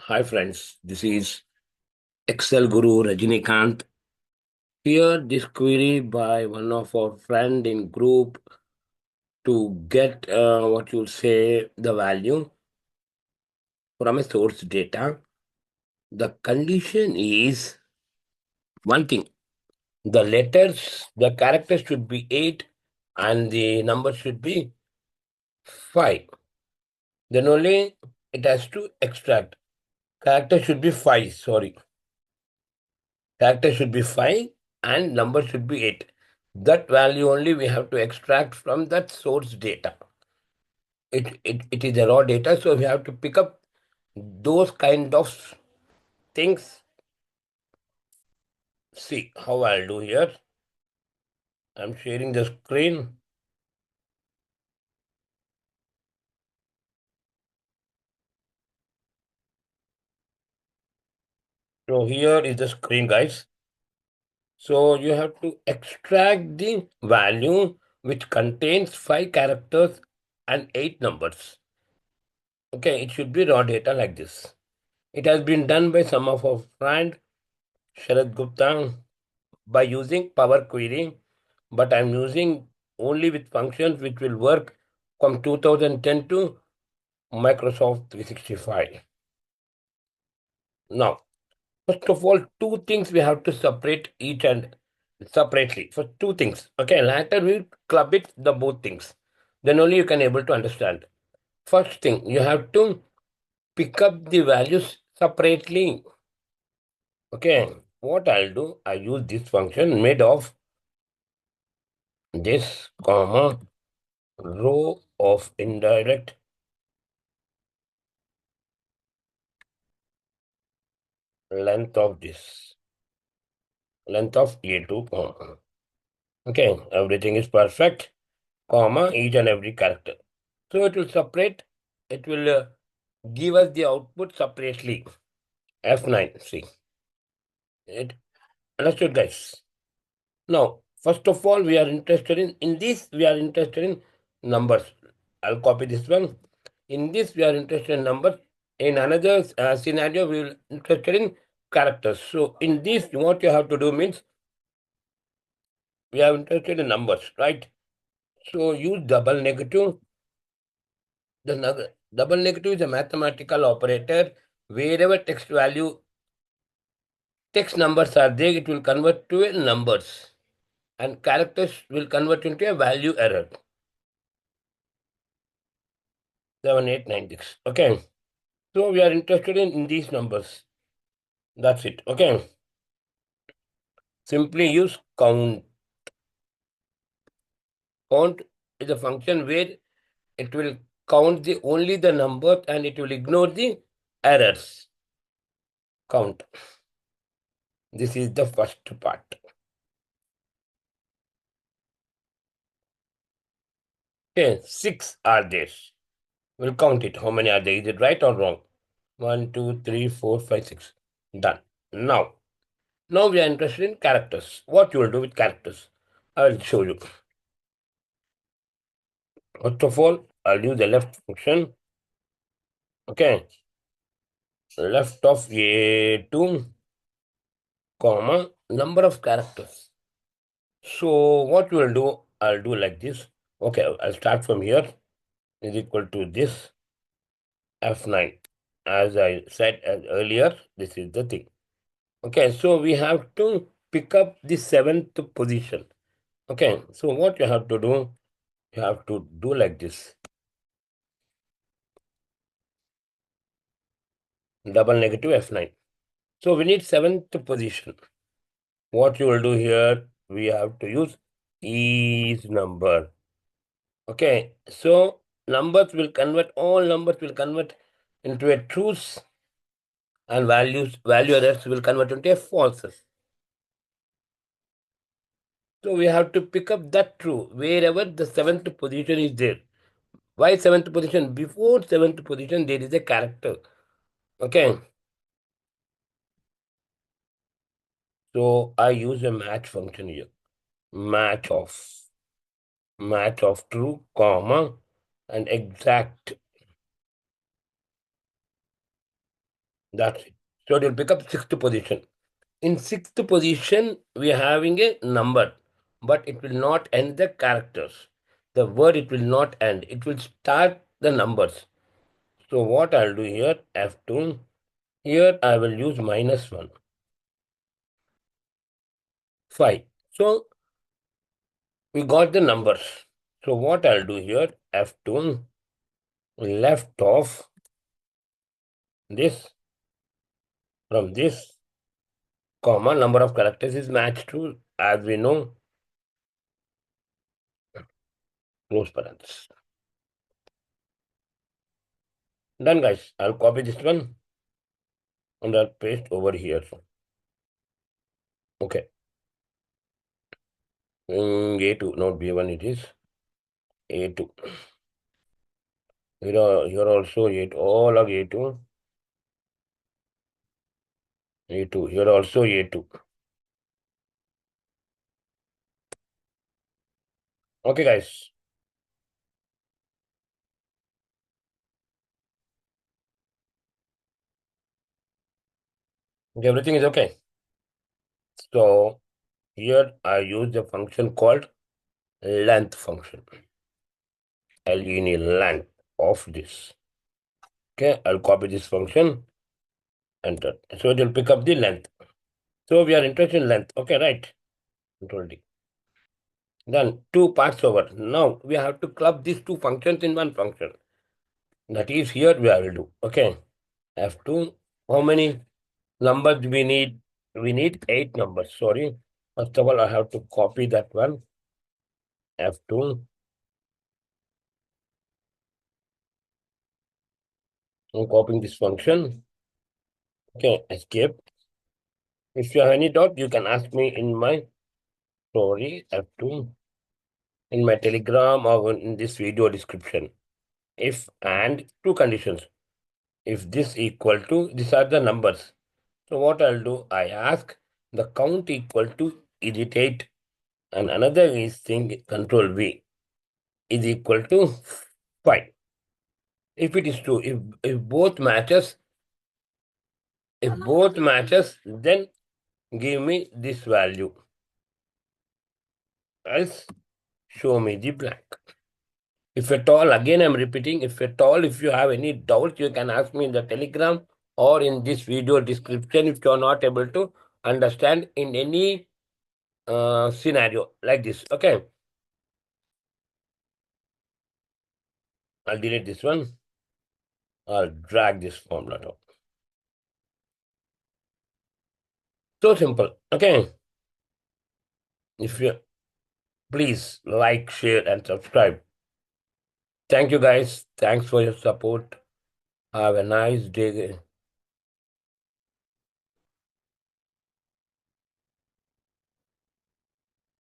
Hi friends, this is Excel Guru Rajinikanth. Here this query by one of our friend in group to get what you'll say the value from a source data. The condition is one thing. The characters should be 8 and the number should be 5. Then only it has to extract. Character should be 5, sorry. Character should be 5 and number should be 8. That value only we have to extract from that source data. It is a raw data, so we have to pick up those kind of things. See how I'll do here. I'm sharing the screen. So here is the screen, guys. So you have to extract the value which contains 5 characters and 8 numbers. Okay, it should be raw data like this. It has been done by some of our friend Sharad Gupta by using Power Query, but I'm using only with functions which will work from 2010 to Microsoft 365. Now, first of all, two things we have to separate each and separately for two things. Okay, later we'll club it the both things. Then only you can able to understand. First thing, you have to pick up the values separately. Okay, what I'll do, I use this function made of this comma row of indirect length of this length of A2 comma. Okay, everything is perfect, comma each and every character. So it will separate, it will give us the output separately. F9, see. It understood, guys. Now, first of all, we are interested in this, we are interested in numbers. I'll copy this one. In this, we are interested in numbers. In another scenario, we will interested in characters. So in this, what you have to do means we are interested in numbers, right? So use double negative. Double negative is a mathematical operator. Wherever text numbers are there, it will convert to a numbers, and characters will convert into a value error. 7896. Okay. So we are interested in these numbers. That's it. Okay. Simply use count. Count is a function where it will count the only the numbers and it will ignore the errors. Count. This is the first part. Okay, 6 are there. We'll count it. How many are there? Is it right or wrong? 1, 2, 3, 4, 5, 6. Done. Now we are interested in characters. What you will do with characters? I will show you. First of all, I'll use the left function. Okay. Left of A2, comma, number of characters. So what we'll do, I'll do like this. Okay, I'll start from here. Is equal to this F9. As I said earlier, this is the thing. Okay, so we have to pick up the 7th position. Okay, so what you have to do, you have to do like this. Double negative F9. So we need 7th position. What you will do here, we have to use is number. Okay, so all numbers will convert into a truth, and value errors will convert into a falses. So we have to pick up that true wherever the 7th position is there. Why 7th position? Before 7th position, there is a character. Okay, so I use a match function here. Match of true, comma, and exact. That's it. So it will pick up sixth position. In sixth position, we are having a number, but it will not end the characters. The word it will not end. It will start the numbers. So what I'll do here, F2, here I will use -1, 5. So we got the numbers. So what I'll do here, F2, left off this from this, comma, number of characters is matched to, as we know, close parenthesis. Done, guys. I'll copy this one and I'll paste over here. Okay. A2, not B1 it is. A2. Here also A2. All of A2. A2. Here also A2. Okay, guys. Everything is okay. So here I use the function called length function. Length of this. Okay, I'll copy this function, enter. So it will pick up the length. So we are interested in length. Okay, right. Control D. Then two parts over. Now we have to club these two functions in one function. That is here we will do. Okay. F2. How many numbers we need? We need 8 numbers. Sorry. First of all, I have to copy that one. F2. I'm copying this function. Okay, escape. If you have any doubt, you can ask me in my story F2, in my Telegram or in this video description. If and two conditions. If this equal to, these are the numbers. So what I'll do, I ask the count equal to irritate, and another is thing control V is equal to 5. If it is true, if both matches, then give me this value. Else show me the blank. If at all, again I'm repeating, if at all, if you have any doubts, you can ask me in the Telegram or in this video description if you are not able to understand in any scenario like this. Okay, I'll delete this one. I'll drag this formula down. So simple. Okay, if you please like, share, and subscribe. Thank you, guys. Thanks for your support. Have a nice day.